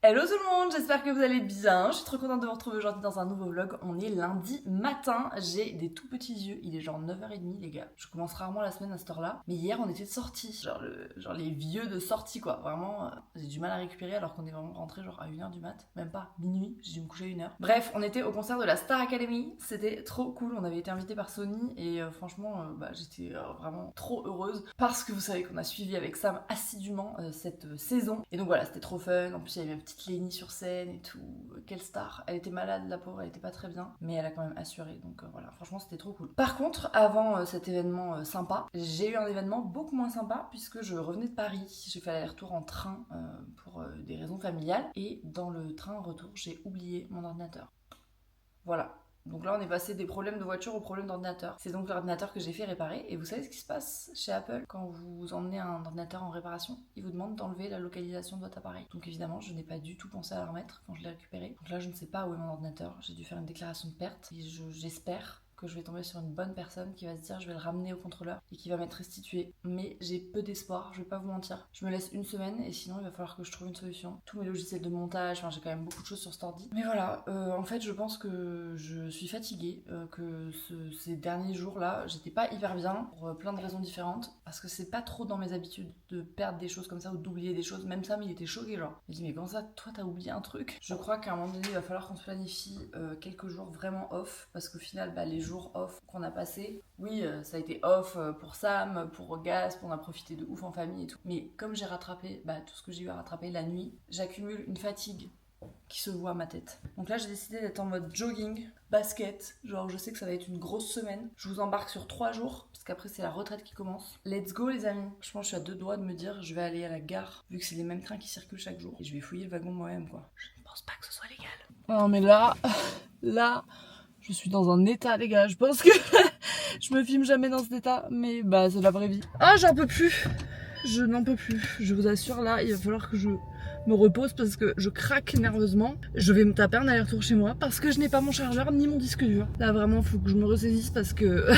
Hello tout le monde, j'espère que vous allez bien. Je suis trop contente de vous retrouver aujourd'hui dans un nouveau vlog. On est lundi matin, j'ai des tout petits yeux. Il est genre 9h30 les gars. Je commence rarement la semaine à cette heure-là. Mais hier on était de sortie, genre les vieux de sortie quoi. Vraiment, j'ai du mal à récupérer alors qu'on est vraiment rentré genre à 1h du mat. Même pas, minuit, j'ai dû me coucher à 1h. Bref, on était au concert de la Star Academy. C'était trop cool, on avait été invité par Sony. Et franchement, j'étais vraiment trop heureuse. Parce que vous savez qu'on a suivi avec Sam assidûment cette saison. Et donc voilà, c'était trop fun. En plus il y avait une petite Lenny sur scène et tout. Quelle star. Elle était malade la pauvre, elle était pas très bien. Mais elle a quand même assuré. Donc voilà, franchement c'était trop cool. Par contre, avant cet événement sympa, j'ai eu un événement beaucoup moins sympa puisque je revenais de Paris. J'ai fait l'aller-retour en train pour des raisons familiales. Et dans le train retour, j'ai oublié mon ordinateur. Voilà. Donc là, on est passé des problèmes de voiture aux problèmes d'ordinateur. C'est donc l'ordinateur que j'ai fait réparer. Et vous savez ce qui se passe chez Apple quand vous emmenez un ordinateur en réparation? Ils vous demandent d'enlever la localisation de votre appareil. Donc évidemment, je n'ai pas du tout pensé à la remettre quand je l'ai récupéré. Donc là, je ne sais pas où est mon ordinateur. J'ai dû faire une déclaration de perte. Et j'espère que je vais tomber sur une bonne personne qui va se dire je vais le ramener au contrôleur et qui va m'être restitué. Mais j'ai peu d'espoir, je vais pas vous mentir. Je me laisse une semaine et sinon il va falloir que je trouve une solution. Tous mes logiciels de montage, j'ai quand même beaucoup de choses sur cet ordi. Mais voilà, en fait je pense que je suis fatiguée, que ces derniers jours là, j'étais pas hyper bien pour plein de raisons différentes. Parce que c'est pas trop dans mes habitudes de perdre des choses comme ça ou d'oublier des choses. Même Sam il était choqué genre. Il me dit mais comment ça, toi t'as oublié un truc? Je crois qu'à un moment donné il va falloir qu'on se planifie quelques jours vraiment off. Parce qu'au final les jours off qu'on a passés, oui, ça a été off pour Sam, pour Gasp, on a profité de ouf en famille et tout. Mais comme j'ai rattrapé tout ce que j'ai eu à rattraper la nuit, j'accumule une fatigue qui se voit à ma tête. Donc là, j'ai décidé d'être en mode jogging, basket. Genre, je sais que ça va être une grosse semaine. Je vous embarque sur 3 jours, parce qu'après, c'est la retraite qui commence. Let's go, les amis. Je pense que je suis à 2 doigts de me dire, je vais aller à la gare, vu que c'est les mêmes trains qui circulent chaque jour. Et je vais fouiller le wagon moi-même, quoi. Je ne pense pas que ce soit légal. Non, mais là... Je suis dans un état, les gars. Je pense que je me filme jamais dans cet état, mais c'est la vraie vie. Ah, j'en peux plus. Je n'en peux plus. Je vous assure, là, il va falloir que je me repose parce que je craque nerveusement. Je vais me taper un aller-retour chez moi parce que je n'ai pas mon chargeur ni mon disque dur. Là, vraiment, faut que je me ressaisisse parce que...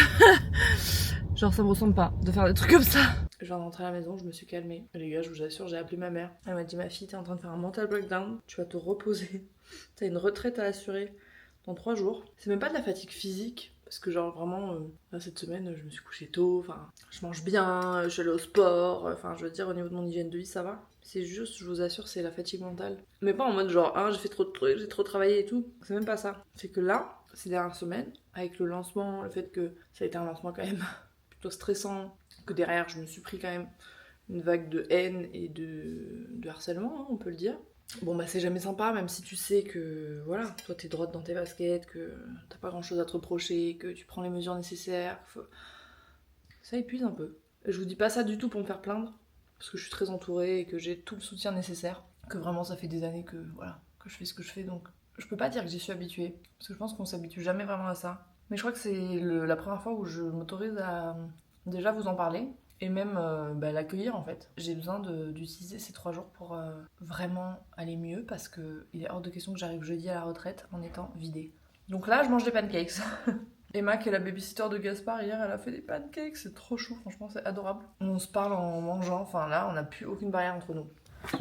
genre, ça me ressemble pas de faire des trucs comme ça. Je viens d'entrer à la maison, je me suis calmée. Les gars, je vous assure, j'ai appelé ma mère. Elle m'a dit, ma fille, t'es en train de faire un mental breakdown. Tu vas te reposer. T'as une retraite à assurer. Dans 3 jours. C'est même pas de la fatigue physique, parce que genre vraiment, cette semaine, je me suis couchée tôt, je mange bien, je suis allée au sport, je veux dire, au niveau de mon hygiène de vie, ça va. C'est juste, je vous assure, c'est la fatigue mentale. Mais pas en mode genre, j'ai fait trop de trucs, j'ai trop travaillé et tout. C'est même pas ça. C'est que là, ces dernières semaines, avec le lancement, le fait que ça a été un lancement quand même plutôt stressant, que derrière, je me suis pris quand même une vague de haine et de harcèlement, on peut le dire. Bon c'est jamais sympa, même si tu sais que voilà, toi t'es droite dans tes baskets, que t'as pas grand chose à te reprocher, que tu prends les mesures nécessaires, ça épuise un peu. Et je vous dis pas ça du tout pour me faire plaindre, parce que je suis très entourée et que j'ai tout le soutien nécessaire, que vraiment ça fait des années que je fais ce que je fais, donc je peux pas dire que j'y suis habituée, parce que je pense qu'on s'habitue jamais vraiment à ça. Mais je crois que c'est la première fois où je m'autorise à déjà vous en parler. Et même l'accueillir en fait. J'ai besoin d'utiliser ces 3 jours pour vraiment aller mieux parce que il est hors de question que j'arrive jeudi à la retraite en étant vidée. Donc là, je mange des pancakes. Emma, qui est la babysitter de Gaspard, hier, elle a fait des pancakes. C'est trop chou, franchement, c'est adorable. On se parle en mangeant. Là, on n'a plus aucune barrière entre nous.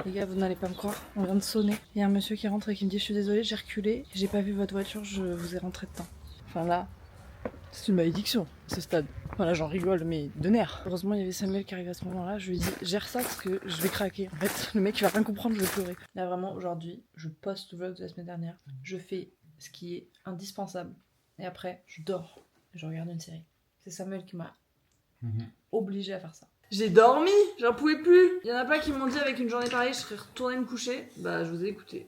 Les gars, vous n'allez pas me croire, on vient de sonner. Il y a un monsieur qui rentre et qui me dit « Je suis désolée, j'ai reculé, j'ai pas vu votre voiture, je vous ai rentré dedans. » Là... c'est une malédiction, ce stade. Là, j'en rigole, mais de nerfs. Heureusement, il y avait Samuel qui arrivait à ce moment-là. Je lui ai dit, gère ça parce que je vais craquer. En fait, le mec, il va rien comprendre, je vais pleurer. Là, vraiment, aujourd'hui, je poste le vlog de la semaine dernière. Je fais ce qui est indispensable. Et après, je dors. Je regarde une série. C'est Samuel qui m'a obligée à faire ça. J'ai dormi, j'en pouvais plus. Il y en a pas qui m'ont dit avec une journée pareille, je serais retournée me coucher. Je vous ai écouté.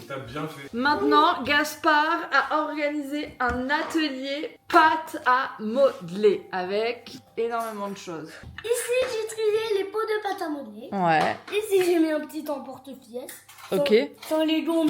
T'as bien fait. Maintenant, Gaspard a organisé un atelier pâte à modeler avec énormément de choses. Ici, j'ai trié les pots de pâte à modeler. Ouais. Ici, j'ai mis un petit emporte-pièce. Ok. Sans les gants,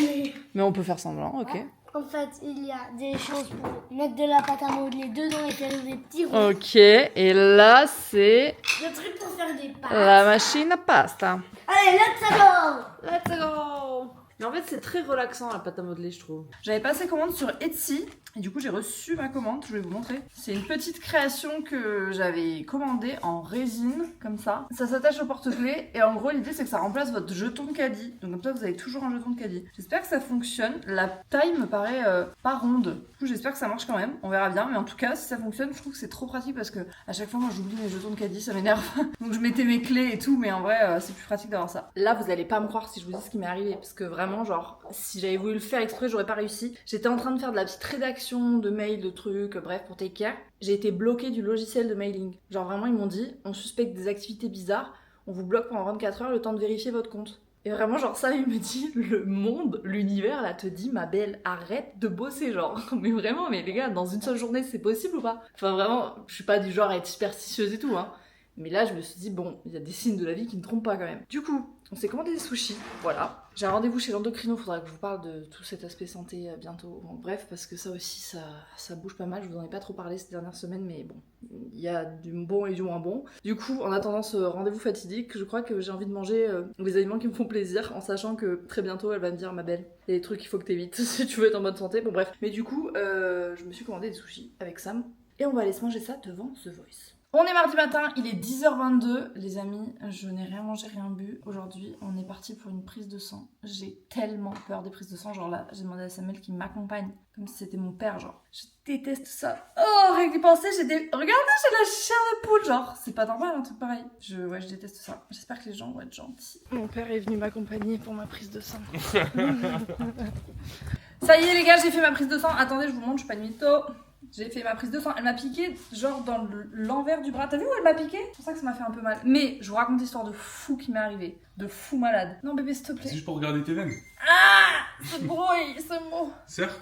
Mais on peut faire semblant, ok. En fait, il y a des choses pour mettre de la pâte à modeler dedans et faire des petits ronds. Ok, et là, c'est Le truc pour faire des pâtes. la machine à pasta. Allez, let's go! Let's go! Mais en fait, c'est très relaxant la pâte à modeler, je trouve. J'avais passé commande sur Etsy et du coup j'ai reçu ma commande, je vais vous montrer. C'est une petite création que j'avais commandée en résine, comme ça. Ça s'attache au porte-clés et en gros l'idée c'est que ça remplace votre jeton de caddie. Donc comme ça vous avez toujours un jeton de caddie. J'espère que ça fonctionne. La taille me paraît pas ronde. Du coup j'espère que ça marche quand même, on verra bien. Mais en tout cas si ça fonctionne, je trouve que c'est trop pratique parce que à chaque fois moi j'oublie mes jetons de caddie, ça m'énerve. Donc je mettais mes clés et tout, mais en vrai c'est plus pratique d'avoir ça. Là vous allez pas me croire si je vous dis ce qui m'est arrivé parce que vraiment genre si j'avais voulu le faire exprès j'aurais pas réussi. J'étais en train de faire de la petite rédaction de mails, de trucs, bref, pour Take Care. J'ai été bloquée du logiciel de mailing. Genre vraiment, ils m'ont dit, on suspecte des activités bizarres, on vous bloque pendant 24 heures le temps de vérifier votre compte. Et vraiment, genre ça, il me dit, le monde, l'univers, là, te dit, ma belle, arrête de bosser, genre. Mais vraiment, mais les gars, dans une seule journée, c'est possible ou pas? Enfin vraiment, je suis pas du genre à être superstitieuse et tout, hein. Mais là, je me suis dit, bon, il y a des signes de la vie qui ne trompent pas quand même. Du coup, on s'est commandé des sushis, voilà. J'ai un rendez-vous chez l'endocrino, faudra que je vous parle de tout cet aspect santé bientôt. Bon, bref, parce que ça aussi, ça bouge pas mal. Je vous en ai pas trop parlé ces dernières semaines, mais bon, il y a du bon et du moins bon. Du coup, en attendant ce rendez-vous fatidique, je crois que j'ai envie de manger les aliments qui me font plaisir, en sachant que très bientôt, elle va me dire, ma belle, il y a des trucs qu'il faut que t'évites si tu veux être en bonne santé. Bon, bref. Mais du coup, je me suis commandé des sushis avec Sam, et on va aller se manger ça devant The Voice. On est mardi matin, il est 10h22, les amis, je n'ai rien mangé, rien bu. Aujourd'hui, on est parti pour une prise de sang. J'ai tellement peur des prises de sang, genre là, j'ai demandé à Samuel qu'il m'accompagne, comme si c'était mon père, genre. Je déteste ça. Oh, rien que d'y penser, regardez, j'ai la chair de poule, genre. C'est pas normal, un truc pareil. Je déteste ça. J'espère que les gens vont être gentils. Mon père est venu m'accompagner pour ma prise de sang. Ça y est, les gars, j'ai fait ma prise de sang. Attendez, je vous montre, je suis pas une mytho. J'ai fait ma prise de sang, elle m'a piqué genre dans l'envers du bras. T'as vu où elle m'a piqué? C'est pour ça que ça m'a fait un peu mal. Mais je vous raconte l'histoire de fou qui m'est arrivée. De fou malade. Non bébé, s'il te plaît. C'est juste pour regarder tes veines. Ah, ce bruit, ce mot. Certes.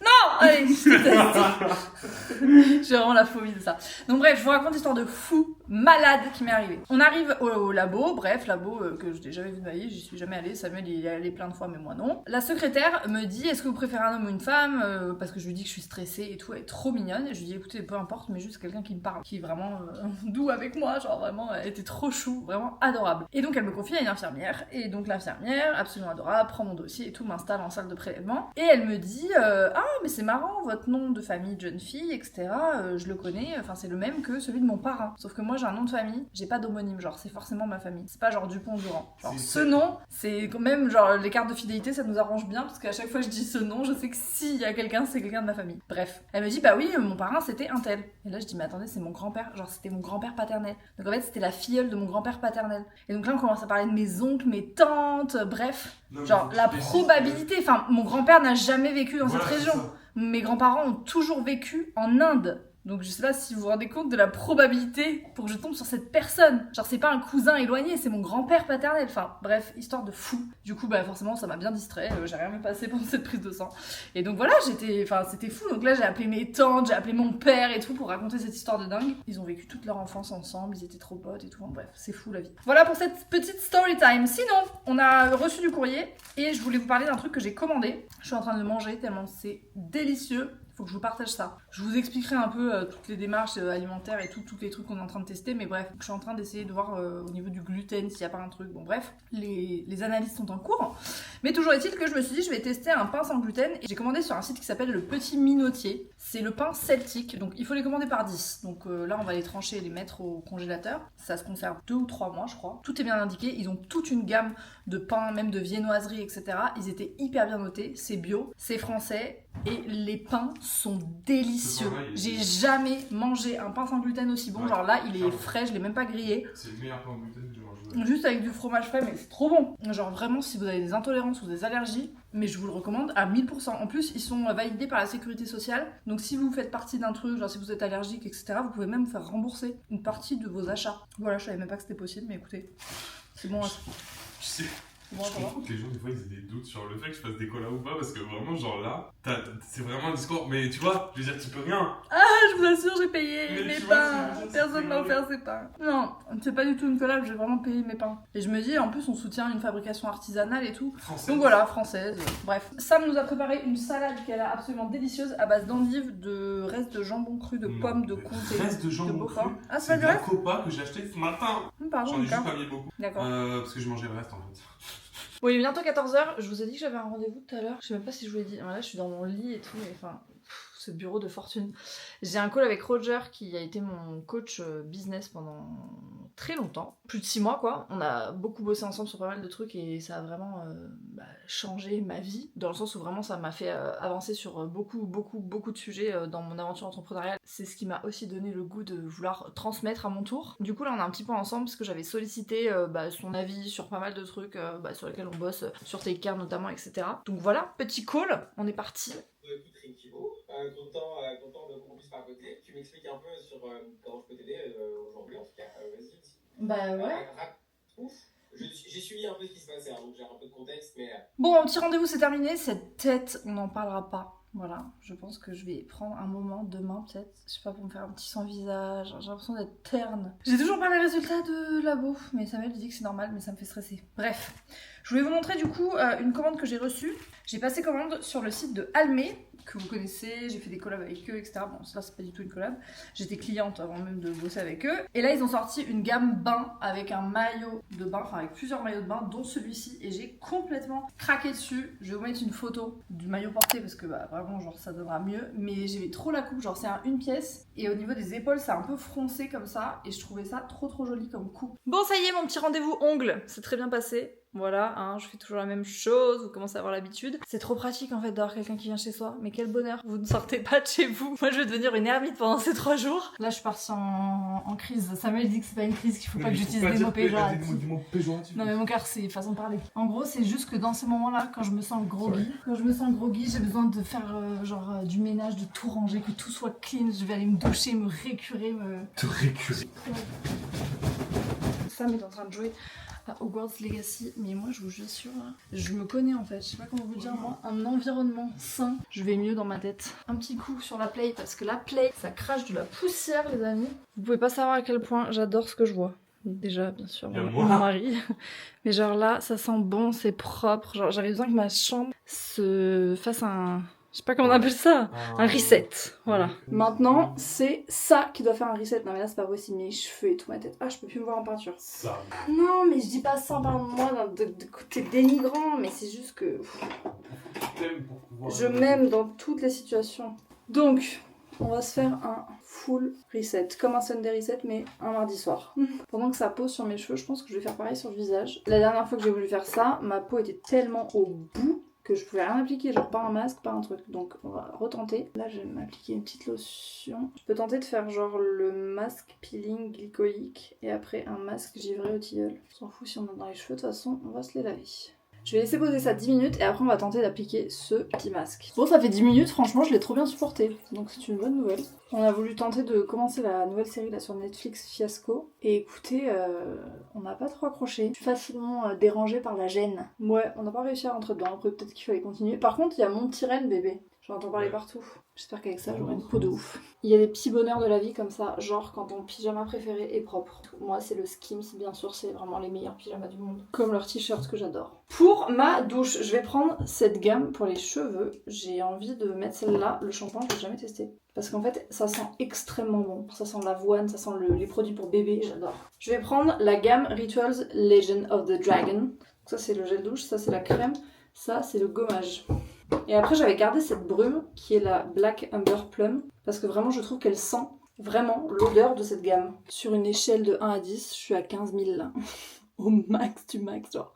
Non, allez, je déteste. J'ai vraiment la phobie de ça. Donc bref, je vous raconte l'histoire de fou malade qui m'est arrivée. On arrive au labo, bref, labo que je n'ai jamais vu de ma vie, j'y suis jamais allée. Samuel il y est allé plein de fois, mais moi non. La secrétaire me dit, est-ce que vous préférez un homme ou une femme? Parce que je lui dis que je suis stressée et tout, elle est trop mignonne. Et je lui dis, écoutez, peu importe, mais juste quelqu'un qui me parle, qui est vraiment doux avec moi, genre vraiment, elle était trop chou, vraiment adorable. Et donc elle me confie à une infirmière, et donc l'infirmière, absolument adorable, prend mon dossier et tout, m'installe en salle de prélèvement, et elle me dit, ah mais c'est marrant, votre nom de famille de jeune fille, etc. Je le connais, enfin c'est le même que celui de mon parrain. Sauf que moi j'ai un nom de famille, j'ai pas d'homonyme, genre c'est forcément ma famille. C'est pas genre Dupont-Durand. Genre ce nom, c'est quand même genre les cartes de fidélité, ça nous arrange bien parce qu'à chaque fois que je dis ce nom, je sais que s'il y a quelqu'un, c'est quelqu'un de ma famille. Bref, elle me dit bah oui, mon parrain c'était un tel. Et là je dis mais attendez, c'est mon grand-père, genre c'était mon grand-père paternel. Donc en fait c'était la filleule de mon grand-père paternel. Et donc là on commence à parler de mes oncles, mes tantes, bref, non, genre la probabilité, enfin mon grand-père n'a jamais vécu dans cette région. Mes grands-parents ont toujours vécu en Inde. Donc je sais pas si vous vous rendez compte de la probabilité pour que je tombe sur cette personne. Genre c'est pas un cousin éloigné, c'est mon grand-père paternel. Enfin bref, histoire de fou. Du coup bah forcément ça m'a bien distrait, j'ai rien vu passer pendant cette prise de sang. Et donc voilà, c'était fou. Donc là j'ai appelé mes tantes, j'ai appelé mon père et tout pour raconter cette histoire de dingue. Ils ont vécu toute leur enfance ensemble, ils étaient trop potes et tout. Enfin, bref, c'est fou la vie. Voilà pour cette petite story time. Sinon, on a reçu du courrier et je voulais vous parler d'un truc que j'ai commandé. Je suis en train de le manger tellement c'est délicieux. Faut que je vous partage ça. Je vous expliquerai un peu toutes les démarches alimentaires et tous les trucs qu'on est en train de tester, mais bref, je suis en train d'essayer de voir au niveau du gluten s'il n'y a pas un truc. Bon bref, les analyses sont en cours. Mais toujours est-il que je me suis dit je vais tester un pain sans gluten et j'ai commandé sur un site qui s'appelle Le Petit Minotier. C'est le pain celtique, donc il faut les commander par 10. Donc là on va les trancher et les mettre au congélateur. Ça se conserve 2 ou 3 mois je crois. Tout est bien indiqué, ils ont toute une gamme de pains, même de viennoiseries, etc. Ils étaient hyper bien notés, c'est bio, c'est français. Et les pains sont délicieux. J'ai jamais mangé un pain sans gluten aussi bon. Ouais, genre là, il est frais, je l'ai même pas grillé. C'est le meilleur pain sans gluten que j'ai mangé. Juste avec du fromage frais, mais c'est trop bon. Genre vraiment, si vous avez des intolérances ou des allergies, mais je vous le recommande à 1000%. En plus, ils sont validés par la sécurité sociale. Donc si vous faites partie d'un truc, genre si vous êtes allergique, etc., vous pouvez même vous faire rembourser une partie de vos achats. Voilà, je savais même pas que c'était possible, mais écoutez, c'est bon. Je sais. Bon, je comprends que les gens, des fois, ils aient des doutes sur le fait que je fasse des collabs ou pas, parce que vraiment, genre là, c'est vraiment un discours. Mais tu vois, je veux dire, tu peux rien. Ah, je vous assure, j'ai payé mes pains. Personne m'a offert ses pains. Non, c'est pas du tout une collab, j'ai vraiment payé mes pains. Et je me dis, en plus, on soutient une fabrication artisanale et tout. Française. Donc voilà, française. Bref. Sam nous a préparé une salade qui a l'air absolument délicieuse à base d'endives, de restes de jambon cru, de pommes, de comté. Restes de jambon cru. Ah, c'est de la copa que j'ai acheté ce matin. Pardon, j'en ai juste pas mis beaucoup. D'accord. Parce que je mangeais le reste en fait. Bon, il est bientôt 14h, je vous ai dit que j'avais un rendez-vous tout à l'heure, je sais même pas si je vous l'ai dit. Là, je suis dans mon lit et tout, mais enfin, ce bureau de fortune. J'ai un call avec Roger qui a été mon coach business pendant très longtemps, plus de 6 mois quoi. On a beaucoup bossé ensemble sur pas mal de trucs et ça a vraiment changé ma vie, dans le sens où vraiment ça m'a fait avancer sur beaucoup de sujets dans mon aventure entrepreneuriale. C'est ce qui m'a aussi donné le goût de vouloir transmettre à mon tour. Du coup là on est un petit peu ensemble parce que j'avais sollicité son avis sur pas mal de trucs sur lesquels on bosse, sur Takecar notamment, etc. Donc voilà, petit call, on est parti. Écoute Rikibo, content de qu'on puisse papoter. Tu m'expliques un peu sur comment je peux t'aider aujourd'hui en tout cas. Vas-y. Bah ouais. Ouf. J'ai suivi un peu ce qui se passait, donc j'ai un peu de contexte, mais... Bon, mon petit rendez-vous c'est terminé, cette tête, on n'en parlera pas. Voilà, je pense que je vais prendre un moment demain peut-être, je sais pas, pour me faire un petit soin visage, j'ai l'impression d'être terne. J'ai toujours pas les résultats de labo, mais Samuel dit que c'est normal, mais ça me fait stresser. Bref, je voulais vous montrer du coup une commande que j'ai reçue. J'ai passé commande sur le site de Almé, que vous connaissez, j'ai fait des collabs avec eux, etc. Bon, ça c'est pas du tout une collab, j'étais cliente avant même de bosser avec eux. Et là ils ont sorti une gamme bain avec un maillot de bain, enfin avec plusieurs maillots de bain, dont celui-ci, et j'ai complètement craqué dessus. Je vais vous mettre une photo du maillot porté parce que vraiment genre ça donnera mieux, mais j'aimais trop la coupe, genre c'est une pièce, et au niveau des épaules c'est un peu froncé comme ça, et je trouvais ça trop joli comme coupe. Bon ça y est, mon petit rendez-vous ongles, c'est très bien passé. Voilà, hein, je fais toujours la même chose, vous commencez à avoir l'habitude. C'est trop pratique en fait d'avoir quelqu'un qui vient chez soi, mais quel bonheur, vous ne sortez pas de chez vous. Moi je vais devenir une ermite pendant ces 3 jours. Là je suis partie en crise, Samuel dit que c'est pas une crise, qu'il faut pas que j'utilise des mots péjoratifs. Non mais mon cœur c'est une façon de parler. En gros c'est juste que dans ces moments-là, quand je me sens groggy, j'ai besoin de faire du ménage, de tout ranger, que tout soit clean, je vais aller me doucher, me récurer, Te récurer. Sam est en train de jouer à Hogwarts Legacy, mais moi je vous assure, je me connais en fait, je sais pas comment vous dire, moi, un environnement sain, je vais mieux dans ma tête. Un petit coup sur la Play, parce que la Play, ça crache de la poussière les amis. Vous pouvez pas savoir à quel point j'adore ce que je vois. Déjà, bien sûr, mon mari. Mais genre là, ça sent bon, c'est propre, genre j'avais besoin que ma chambre se fasse un... Je sais pas comment on appelle ça, un reset, voilà. Maintenant, c'est ça qui doit faire un reset. Non mais là c'est pas possible, mes cheveux et tout, ma tête. Ah, je peux plus me voir en peinture. Ça. Non mais je dis pas ça par moi de côté dénigrant, mais c'est juste que... Je m'aime dans toutes les situations. Donc, on va se faire un full reset, comme un Sunday reset, mais un mardi soir. Pendant que ça pose sur mes cheveux, je pense que je vais faire pareil sur le visage. La dernière fois que j'ai voulu faire ça, ma peau était tellement au bout que je pouvais rien appliquer, genre pas un masque, pas un truc. Donc on va retenter. Là je vais m'appliquer une petite lotion. Je peux tenter de faire genre le masque peeling glycolique et après un masque givré au tilleul. On s'en fout si on en a dans les cheveux, de toute façon on va se les laver. Je vais laisser poser ça 10 minutes et après on va tenter d'appliquer ce petit masque. Bon, ça fait 10 minutes, franchement je l'ai trop bien supporté, donc c'est une bonne nouvelle. On a voulu tenter de commencer la nouvelle série là sur Netflix, Fiasco, et écoutez, on n'a pas trop accroché. Je suis facilement dérangée par la gêne. Ouais, on n'a pas réussi à rentrer dedans, après peut-être qu'il fallait continuer. Par contre, il y a mon petit renne bébé. J'en entends parler partout. J'espère qu'avec ça, j'aurai une peau de ouf. Il y a des petits bonheurs de la vie comme ça, genre quand ton pyjama préféré est propre. Moi, c'est le Skims, bien sûr, c'est vraiment les meilleurs pyjamas du monde. Comme leur t-shirt que j'adore. Pour ma douche, je vais prendre cette gamme pour les cheveux. J'ai envie de mettre celle-là. Le shampoing, je l'ai jamais testé. Parce qu'en fait, ça sent extrêmement bon. Ça sent l'avoine, ça sent les produits pour bébé, j'adore. Je vais prendre la gamme Rituals Legend of the Dragon. Donc ça, c'est le gel douche, ça, c'est la crème, ça, c'est le gommage. Et après j'avais gardé cette brume qui est la Black Amber Plum parce que vraiment je trouve qu'elle sent vraiment l'odeur de cette gamme. Sur une échelle de 1 à 10, je suis à 15 000 là. Au max du max, genre.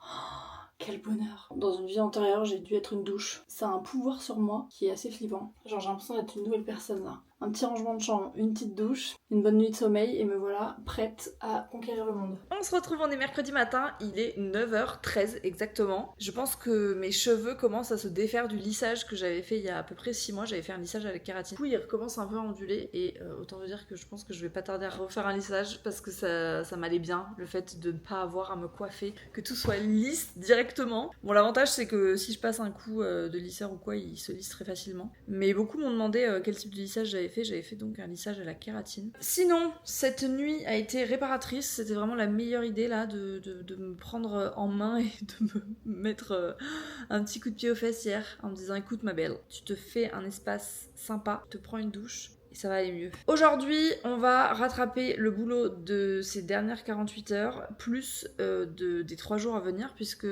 Quel bonheur. Dans une vie antérieure, j'ai dû être une douche. Ça a un pouvoir sur moi qui est assez flippant. Genre j'ai l'impression d'être une nouvelle personne là. Un petit rangement de chambre, une petite douche, une bonne nuit de sommeil et me voilà prête à conquérir le monde. On se retrouve, on est mercredi matin, il est 9h13 exactement. Je pense que mes cheveux commencent à se défaire du lissage que j'avais fait il y a à peu près 6 mois. J'avais fait un lissage avec kératine. Du coup, ils recommencent un peu à onduler et autant vous dire que je pense que je vais pas tarder à refaire un lissage parce que ça m'allait bien, le fait de ne pas avoir à me coiffer, que tout soit lisse directement. Bon, l'avantage c'est que si je passe un coup de lisseur ou quoi, il se lisse très facilement. Mais beaucoup m'ont demandé quel type de lissage j'avais fait donc un lissage à la kératine. Sinon, cette nuit a été réparatrice, c'était vraiment la meilleure idée là de me prendre en main et de me mettre un petit coup de pied aux fesses hier en me disant écoute ma belle, tu te fais un espace sympa, tu te prends une douche et ça va aller mieux. Aujourd'hui, on va rattraper le boulot de ces dernières 48 heures, plus des 3 jours à venir, puisque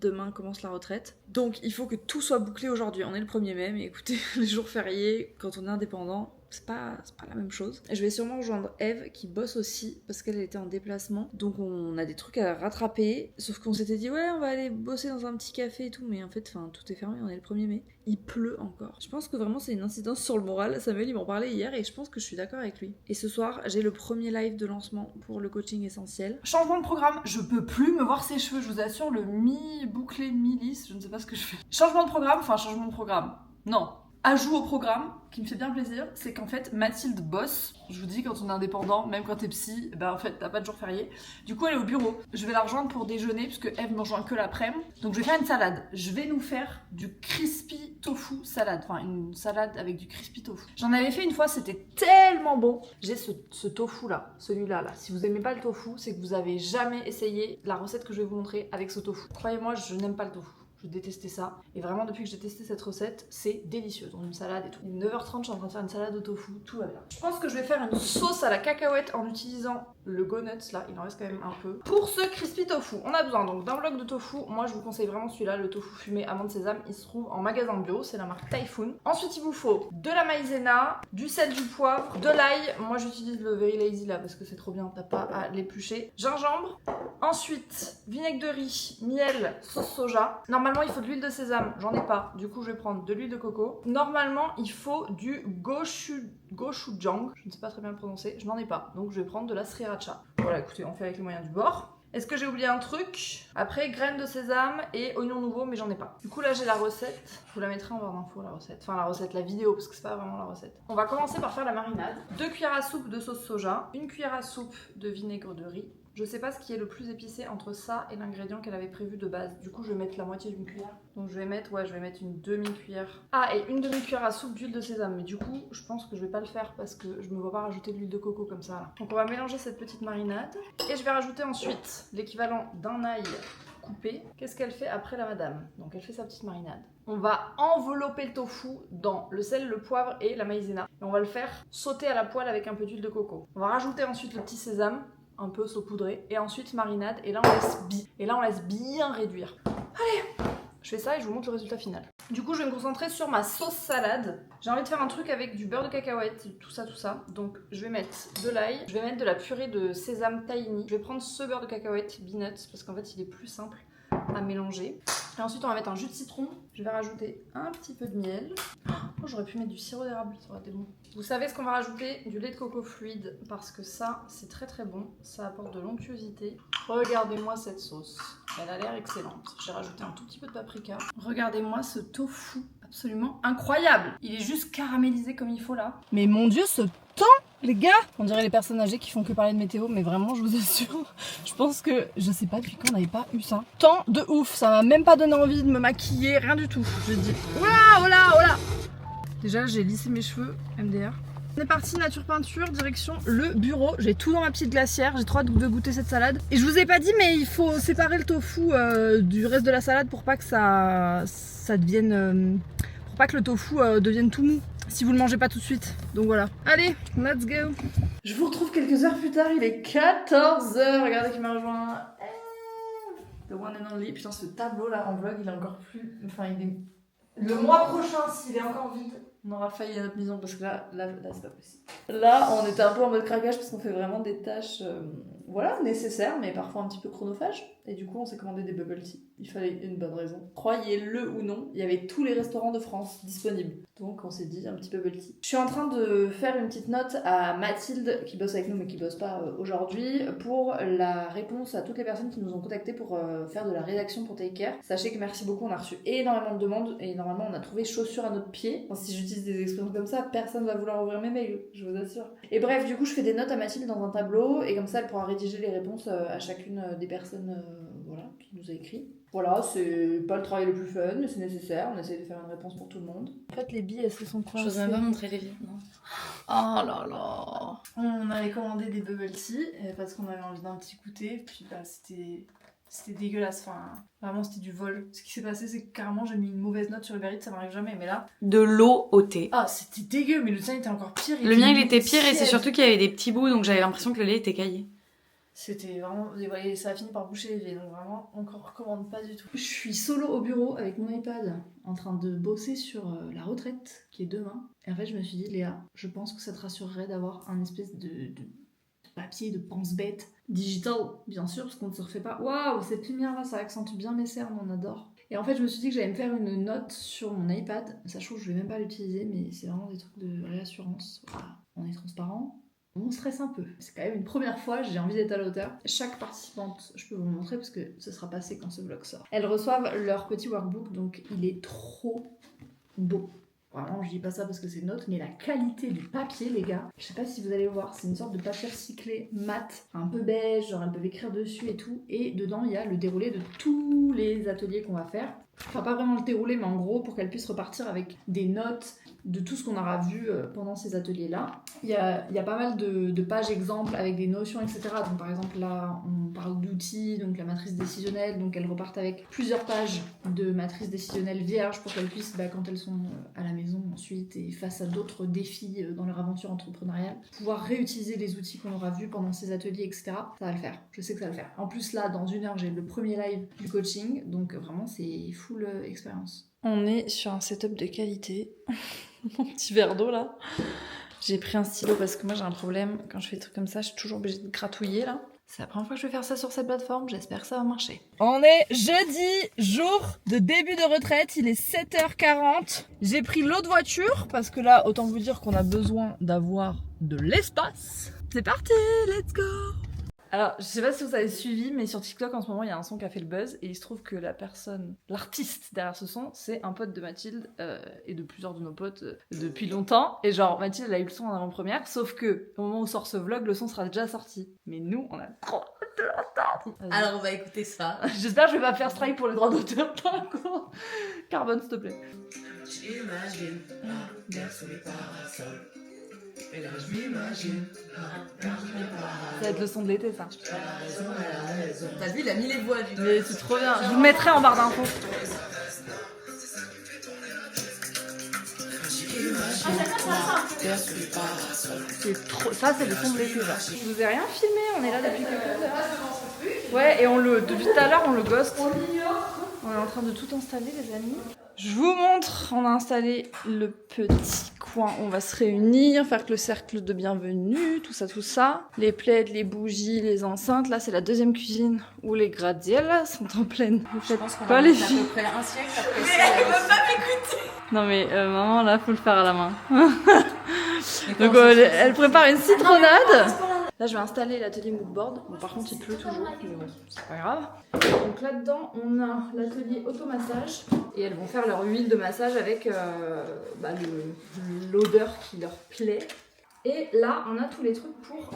demain commence la retraite. Donc il faut que tout soit bouclé aujourd'hui. On est le 1er mai, mais écoutez, les jours fériés, quand on est indépendant, c'est pas la même chose. Je vais sûrement rejoindre Eve qui bosse aussi parce qu'elle était en déplacement. Donc on a des trucs à rattraper. Sauf qu'on s'était dit ouais on va aller bosser dans un petit café et tout. Mais en fait tout est fermé, on est le 1er mai. Il pleut encore. Je pense que vraiment c'est une incidence sur le moral. Samuel il m'en parlait hier et je pense que je suis d'accord avec lui. Et ce soir j'ai le premier live de lancement pour le coaching essentiel. Changement de programme, je peux plus me voir ses cheveux, je vous assure, le mi-bouclé, mi-lisse, je ne sais pas ce que je fais. Changement de programme, non. Ajout au programme, qui me fait bien plaisir, c'est qu'en fait Mathilde bosse. Je vous dis, quand on est indépendant, même quand t'es psy, en fait t'as pas de jour férié. Du coup elle est au bureau. Je vais la rejoindre pour déjeuner puisque Eve me rejoint que l'après-midi. Donc je vais faire une salade. Je vais nous faire du crispy tofu salade. Enfin une salade avec du crispy tofu. J'en avais fait une fois, c'était tellement bon. J'ai ce tofu là, celui-là là. Si vous aimez pas le tofu, c'est que vous avez jamais essayé la recette que je vais vous montrer avec ce tofu. Croyez-moi, je n'aime pas le tofu. Je détestais ça. Et vraiment, depuis que j'ai testé cette recette, c'est délicieux. Donc une salade et tout. Il est 9h30, je suis en train de faire une salade au tofu. Tout va bien. Je pense que je vais faire une sauce à la cacahuète en utilisant le Go Nuts là. Il en reste quand même un peu. Pour ce crispy tofu, on a besoin donc d'un bloc de tofu. Moi, je vous conseille vraiment celui-là, le tofu fumé amande sésame. Il se trouve en magasin bio. C'est la marque Typhoon. Ensuite, il vous faut de la maïzena, du sel, du poivre, de l'ail. Moi, j'utilise le Very Lazy là parce que c'est trop bien. T'as pas à l'éplucher. Gingembre. Ensuite, vinaigre de riz, miel, sauce soja. Normalement, il faut de l'huile de sésame. J'en ai pas. Du coup, je vais prendre de l'huile de coco. Normalement, il faut du gochujang. Je ne sais pas très bien le prononcer. Je n'en ai pas. Donc, je vais prendre de la sriracha. Voilà, écoutez, on fait avec les moyens du bord. Est-ce que j'ai oublié un truc? Après, graines de sésame et oignons nouveaux, mais j'en ai pas. Du coup, là, j'ai la recette. Je vous la mettrai en barre d'infos, la recette. Enfin, la vidéo, parce que c'est pas vraiment la recette. On va commencer par faire la marinade. 2 cuillères à soupe de sauce soja. 1 cuillère à soupe de vinaigre de riz. Je sais pas ce qui est le plus épicé entre ça et l'ingrédient qu'elle avait prévu de base. Du coup, je vais mettre la moitié d'une cuillère. Donc je vais mettre une demi-cuillère. Ah, et une demi-cuillère à soupe d'huile de sésame. Mais du coup, je pense que je vais pas le faire parce que je me vois pas rajouter de l'huile de coco comme ça là. Donc on va mélanger cette petite marinade. Et je vais rajouter ensuite l'équivalent d'un ail coupé. Qu'est-ce qu'elle fait après la madame? Donc elle fait sa petite marinade. On va envelopper le tofu dans le sel, le poivre et la maïzena. Et on va le faire sauter à la poêle avec un peu d'huile de coco. On va rajouter ensuite le petit sésame, un peu saupoudré, et ensuite marinade, et là on laisse bien réduire. Allez, je fais ça et je vous montre le résultat final. Du coup, je vais me concentrer sur ma sauce salade. J'ai envie de faire un truc avec du beurre de cacahuète, tout ça. Donc je vais mettre de l'ail, je vais mettre de la purée de sésame tahini. Je vais prendre ce beurre de cacahuète Peanuts parce qu'en fait il est plus simple à mélanger. Et ensuite on va mettre un jus de citron. Je vais rajouter un petit peu de miel. Oh, j'aurais pu mettre du sirop d'érable, ça aurait été bon. Vous savez ce qu'on va rajouter? Du lait de coco fluide, parce que ça, c'est très très bon. Ça apporte de l'onctuosité. Regardez-moi cette sauce. Elle a l'air excellente. J'ai rajouté un tout petit peu de paprika. Regardez-moi ce tofu, absolument incroyable. Il est juste caramélisé comme il faut là. Mais mon Dieu, ce temps, les gars! On dirait les personnes âgées qui font que parler de météo, mais vraiment, je vous assure, je pense que je sais pas depuis quand on n'avait pas eu ça. Temps de ouf, ça m'a même pas donné envie de me maquiller, rien du tout. Je dis, oh là! Déjà, j'ai lissé mes cheveux, MDR. On est parti nature peinture, direction le bureau. J'ai tout dans ma petite glacière, j'ai trop hâte de goûter cette salade. Et je vous ai pas dit, mais il faut séparer le tofu du reste de la salade pour pas que ça devienne... pour pas que le tofu devienne tout mou si vous le mangez pas tout de suite. Donc voilà. Allez, let's go. Je vous retrouve quelques heures plus tard, il est 14h. Regardez qui m'a rejoint. The one and only. Putain, ce tableau là en vlog, il est encore plus... Enfin, il est... Le mois prochain, s'il est encore vide, on aura failli à notre maison parce que là c'est pas possible. Là, on était un peu en mode craquage parce qu'on fait vraiment des tâches nécessaires, mais parfois un petit peu chronophages. Et du coup, on s'est commandé des bubble tea. Il fallait une bonne raison. Croyez-le ou non, il y avait tous les restaurants de France disponibles. Donc, on s'est dit un petit bubble tea. Je suis en train de faire une petite note à Mathilde, qui bosse avec nous mais qui bosse pas aujourd'hui, pour la réponse à toutes les personnes qui nous ont contactés pour faire de la rédaction pour Take Care. Sachez que merci beaucoup, on a reçu énormément de demandes et normalement on a trouvé chaussure à notre pied. Enfin, si j'utilise des expressions comme ça, personne va vouloir ouvrir mes mails, je vous assure. Et bref, du coup, je fais des notes à Mathilde dans un tableau et comme ça, elle pourra rédiger les réponses à chacune des personnes qui nous a écrit. Voilà, c'est pas le travail le plus fun, mais c'est nécessaire. On essaie de faire une réponse pour tout le monde. En fait, les billes, elles se sont coincées. Je n'ose même pas montrer les billes, non. Oh là là. On avait commandé des bubble tea parce qu'on avait envie d'un petit goûter. Puis c'était C'était dégueulasse, enfin, vraiment c'était du vol. Ce qui s'est passé, c'est que carrément j'ai mis une mauvaise note sur Uber Eats, ça m'arrive jamais, mais là... De l'eau au thé. Ah, c'était dégueu, mais le tien était encore pire. Le mien, il était pire et c'est surtout qu'il y avait des petits bouts, donc j'avais l'impression que le lait était caillé. C'était vraiment... Et ça a fini par boucher les veines, donc vraiment, on ne recommande pas du tout. Je suis solo au bureau avec mon iPad, en train de bosser sur la retraite, qui est demain. Et en fait, je me suis dit, Léa, je pense que ça te rassurerait d'avoir un espèce de papier, de pense-bête digital, bien sûr, parce qu'on ne se refait pas. Waouh, cette lumière-là, ça accentue bien mes cernes, on adore. Et en fait, je me suis dit que j'allais me faire une note sur mon iPad, sachant que je vais même pas l'utiliser, mais c'est vraiment des trucs de réassurance. Voilà, on est transparent. On stresse un peu. C'est quand même une première fois, j'ai envie d'être à la hauteur. Chaque participante, je peux vous le montrer parce que ce sera passé quand ce vlog sort. Elles reçoivent leur petit workbook, donc il est trop beau. Vraiment, je dis pas ça parce que c'est une note, mais la qualité du papier, les gars, je sais pas si vous allez voir, c'est une sorte de papier recyclé mat, un peu beige, genre elles peuvent écrire dessus et tout, et dedans il y a le déroulé de tous les ateliers qu'on va faire. Enfin, pas vraiment le déroulé, mais en gros, pour qu'elles puissent repartir avec des notes de tout ce qu'on aura vu pendant ces ateliers-là. Il y a pas mal de pages exemples avec des notions, etc. Donc par exemple, là, on parle d'outils, donc la matrice décisionnelle, donc elles repartent avec plusieurs pages de matrice décisionnelle vierge pour qu'elles puissent, quand elles sont à la maison ensuite et face à d'autres défis dans leur aventure entrepreneuriale, pouvoir réutiliser les outils qu'on aura vus pendant ces ateliers, etc. Ça va le faire, je sais que ça va le faire. En plus là, dans 1 heure, j'ai le premier live du coaching, donc vraiment c'est full expérience. On est sur un setup de qualité. Mon petit verre d'eau là. J'ai pris un stylo parce que moi j'ai un problème. Quand je fais des trucs comme ça, je suis toujours obligée de gratouiller là. C'est la première fois que je vais faire ça sur cette plateforme, j'espère que ça va marcher. On est jeudi, jour de début de retraite, il est 7h40. J'ai pris l'autre voiture parce que là, autant vous dire qu'on a besoin d'avoir de l'espace. C'est parti, let's go! Alors, je sais pas si vous avez suivi, mais sur TikTok en ce moment, il y a un son qui a fait le buzz et il se trouve que la personne, l'artiste derrière ce son, c'est un pote de Mathilde et de plusieurs de nos potes depuis longtemps. Et genre, Mathilde, elle a eu le son en avant-première, sauf que au moment où sort ce vlog, le son sera déjà sorti. Mais nous, on a trop hâte de l'entendre. Alors, on va écouter ça. J'espère que je vais pas faire strike pour les droits d'auteur par contre. Carbone, s'il te plaît. J'imagine, berceau les parasols. Et là, je m'imagine, Ça va être le son de l'été, ça. T'as vu, il a mis les voix du coup. Mais c'est trop bien. Je vous le mettrai en barre d'infos. C'est trop... Ça, c'est le son de l'été, là. Je vous ai rien filmé, on est là depuis quelques heures. Ouais, et depuis tout à l'heure, on le ghost. On est en train de tout installer, les amis. Je vous montre, on a installé le petit coin, on va se réunir, faire le cercle de bienvenue, tout ça. Les plaids, les bougies, les enceintes. Là, c'est la deuxième cuisine où les gratte-ciel sont en pleine. Je pense qu'on pas va les mettre à filles. peu près un siècle après ça. Non mais maman, là, faut le faire à la main. Donc elle prépare une citronnade. Là, je vais installer l'atelier moodboard. Bon, par contre, il pleut toujours, mais bon, c'est pas grave. Donc là-dedans, on a l'atelier automassage. Et elles vont faire leur huile de massage avec l'odeur qui leur plaît. Et là, on a tous les trucs pour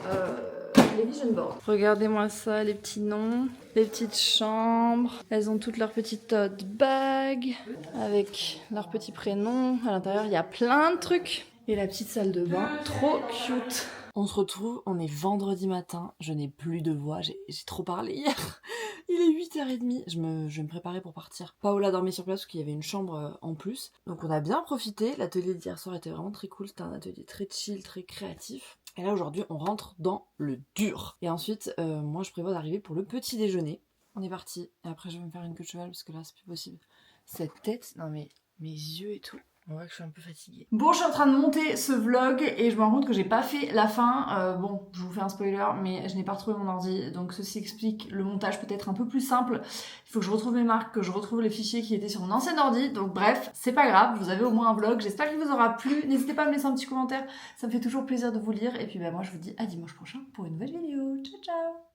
les vision boards. Regardez-moi ça, les petits noms, les petites chambres. Elles ont toutes leurs petites tote bags avec leurs petits prénoms. À l'intérieur, il y a plein de trucs. Et la petite salle de bain, trop cute. On se retrouve, on est vendredi matin, je n'ai plus de voix, j'ai trop parlé hier. Il est 8h30, je vais me préparer pour partir. Paola dormait sur place parce qu'il y avait une chambre en plus. Donc on a bien profité, l'atelier d'hier soir était vraiment très cool, c'était un atelier très chill, très créatif. Et là aujourd'hui on rentre dans le dur. Et ensuite, moi je prévois d'arriver pour le petit déjeuner. On est parti, et après je vais me faire une queue de cheval parce que là c'est plus possible. Cette tête, non mais mes yeux et tout. On voit que je suis un peu fatiguée. Bon, je suis en train de monter ce vlog et je me rends compte que j'ai pas fait la fin. Bon, je vous fais un spoiler, mais je n'ai pas retrouvé mon ordi. Donc ceci explique le montage peut-être un peu plus simple. Il faut que je retrouve mes marques, que je retrouve les fichiers qui étaient sur mon ancien ordi. Donc bref, c'est pas grave, vous avez au moins un vlog. J'espère qu'il vous aura plu. N'hésitez pas à me laisser un petit commentaire. Ça me fait toujours plaisir de vous lire. Et puis moi je vous dis à dimanche prochain pour une nouvelle vidéo. Ciao ciao.